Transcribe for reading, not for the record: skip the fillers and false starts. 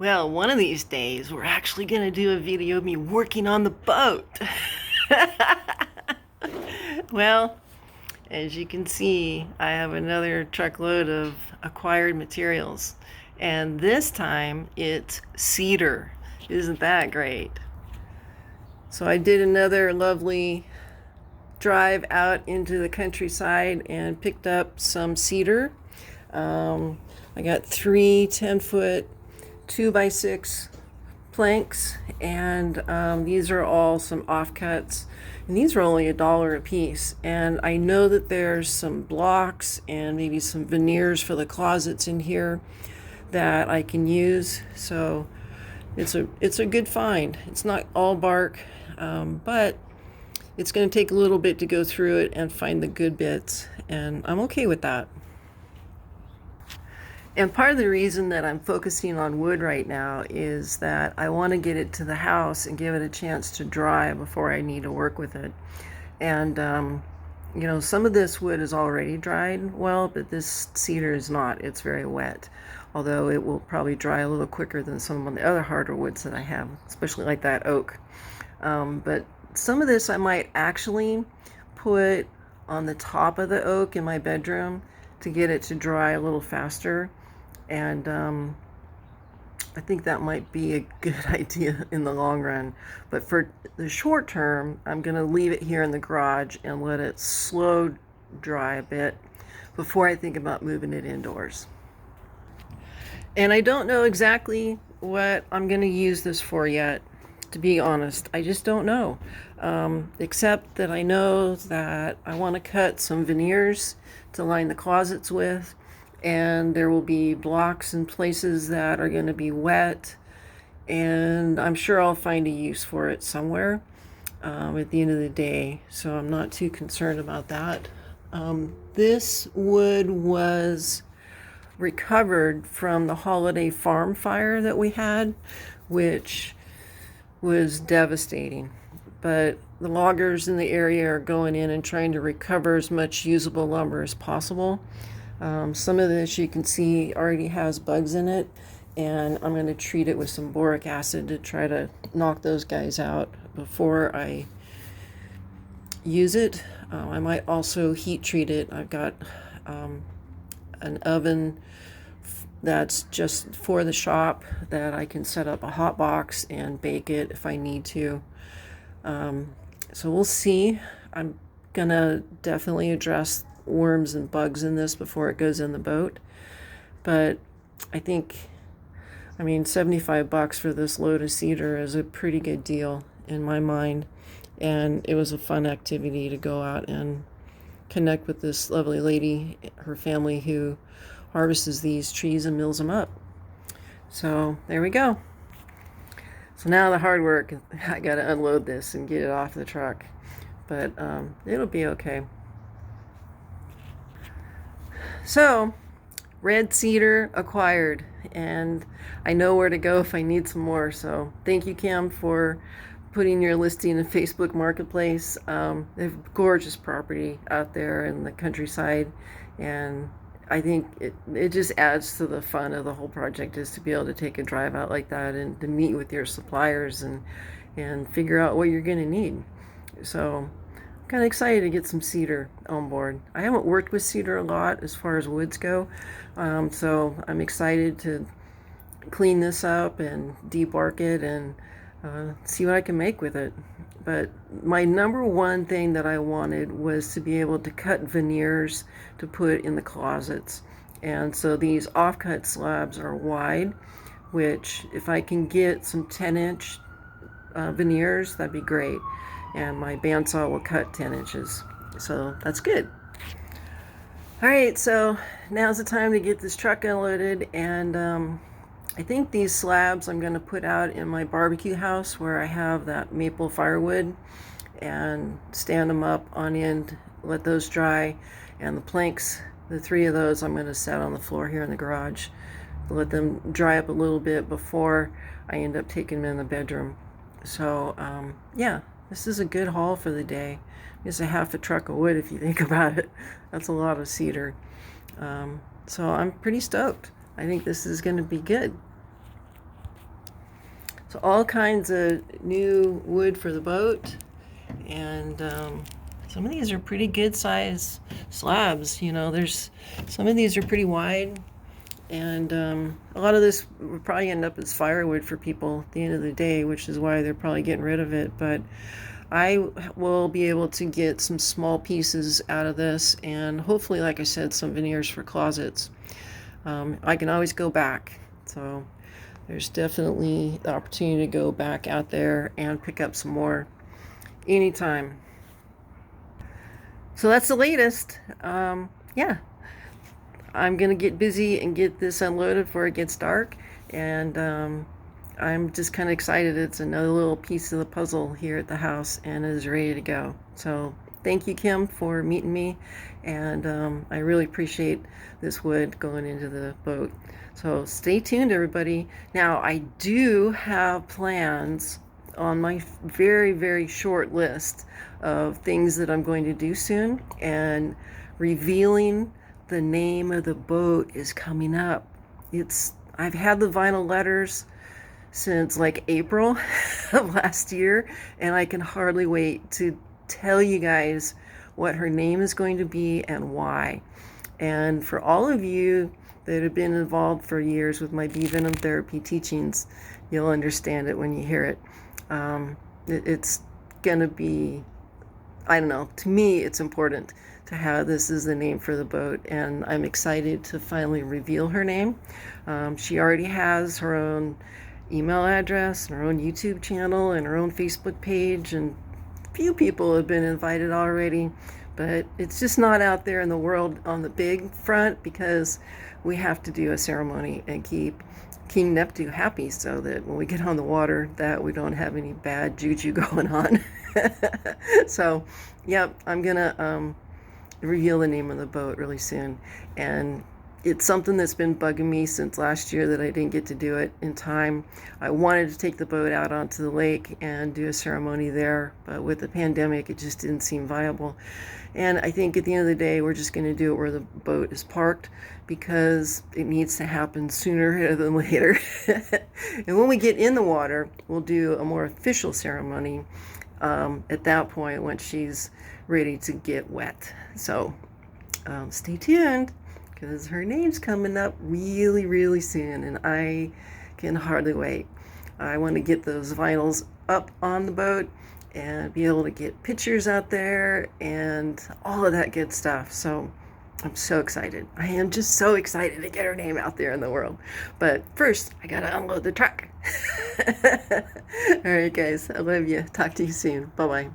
Well, one of these days, we're actually going to do a video of me working on the boat. Well, as you can see, I have another truckload of acquired materials. And this time, it's cedar. Isn't that great? So I did another lovely drive out into the countryside and picked up some cedar. I got 3 10-foot 2x6 planks, and these are all some offcuts, and these are only $1 a piece. And I know that there's some blocks and maybe some veneers for the closets in here that I can use, so it's a good find. It's not all bark, but it's going to take a little bit to go through it and find the good bits, and I'm okay with that. And part of the reason that I'm focusing on wood right now is that I want to get it to the house and give it a chance to dry before I need to work with it. And you know, some of this wood is already dried well, but this cedar is not. It's very wet, although it will probably dry a little quicker than some of the other harder woods that I have, especially like that oak. But some of this I might actually put on the top of the oak in my bedroom to get it to dry a little faster. And I think that might be a good idea in the long run. But for the short term, I'm going to leave it here in the garage and let it slow dry a bit before I think about moving it indoors. And I don't know exactly what I'm going to use this for yet, to be honest. I just don't know. Except that I know that I want to cut some veneers to line the closets with. And there will be blocks and places that are going to be wet, and I'm sure I'll find a use for it somewhere at the end of the day, so I'm not too concerned about that. This wood was recovered from the holiday farm fire that we had, which was devastating, but the loggers in the area are going in and trying to recover as much usable lumber as possible. Some of this you can see already has bugs in it, and I'm going to treat it with some boric acid to try to knock those guys out before I use it. I might also heat treat it. I've got an oven that's just for the shop that I can set up a hot box and bake it if I need to. So we'll see. I'm gonna definitely address worms and bugs in this before it goes in the boat, but I think, I mean, $75 for this load of cedar is a pretty good deal in my mind, and it was a fun activity to go out and connect with this lovely lady, her family, who harvests these trees and mills them up. So there we go. So now the hard work, I gotta unload this and get it off the truck, but it'll be okay. So, red cedar acquired, and I know where to go if I need some more. So thank you, Kim, for putting your listing in Facebook Marketplace. They have gorgeous property out there in the countryside, and I think it just adds to the fun of the whole project, is to be able to take a drive out like that and to meet with your suppliers and figure out what you're going to need. So kind of excited to get some cedar on board. I haven't worked with cedar a lot as far as woods go, so I'm excited to clean this up and debark it and see what I can make with it. But my number one thing that I wanted was to be able to cut veneers to put in the closets, and so these offcut slabs are wide, which if I can get some 10-inch veneers, that'd be great. And my bandsaw will cut 10 inches. So that's good. All right, so now's the time to get this truck unloaded. And I think these slabs I'm going to put out in my barbecue house where I have that maple firewood, and stand them up on end, let those dry. And the planks, the 3 of those, I'm going to set on the floor here in the garage. Let them dry up a little bit before I end up taking them in the bedroom. So yeah. This is a good haul for the day. It's a half a truck of wood if you think about it. That's a lot of cedar. So I'm pretty stoked. I think this is going to be good. So all kinds of new wood for the boat, and some of these are pretty good size slabs. There's some of these are pretty wide, and a lot of this will probably end up as firewood for people at the end of the day, which is why they're probably getting rid of it. But I will be able to get some small pieces out of this, and hopefully, like I said, some veneers for closets. I can always go back, so there's definitely the opportunity to go back out there and pick up some more anytime. So that's the latest. Yeah, I'm gonna get busy and get this unloaded before it gets dark, and I'm just kind of excited. It's another little piece of the puzzle here at the house and is ready to go. So thank you, Kim, for meeting me, and I really appreciate this wood going into the boat. So stay tuned, everybody. Now, I do have plans on my very, very short list of things that I'm going to do soon, and revealing the name of the boat is coming up. I've had the vinyl letters since like April of last year, and I can hardly wait to tell you guys what her name is going to be and why. And for all of you that have been involved for years with my bee venom therapy teachings, you'll understand it when you hear it. It's gonna be, I don't know, to me it's important to have this as the name for the boat, and I'm excited to finally reveal her name. She already has her own email address and her own YouTube channel and her own Facebook page, and a few people have been invited already, but it's just not out there in the world on the big front, because we have to do a ceremony and keep King Neptune happy, so that when we get on the water that we don't have any bad juju going on. So yep, I'm gonna reveal the name of the boat really soon, and it's something that's been bugging me since last year that I didn't get to do it in time. I wanted to take the boat out onto the lake and do a ceremony there, but with the pandemic it just didn't seem viable. And I think at the end of the day we're just going to do it where the boat is parked, because it needs to happen sooner rather than later. And when we get in the water, we'll do a more official ceremony at that point, when she's ready to get wet. So stay tuned, because her name's coming up really, really soon, and I can hardly wait. I want to get those vinyls up on the boat and be able to get pictures out there and all of that good stuff. So I'm so excited. I am just so excited to get her name out there in the world. But first, I gotta unload the truck. All right, guys, I love you. Talk to you soon. Bye-bye.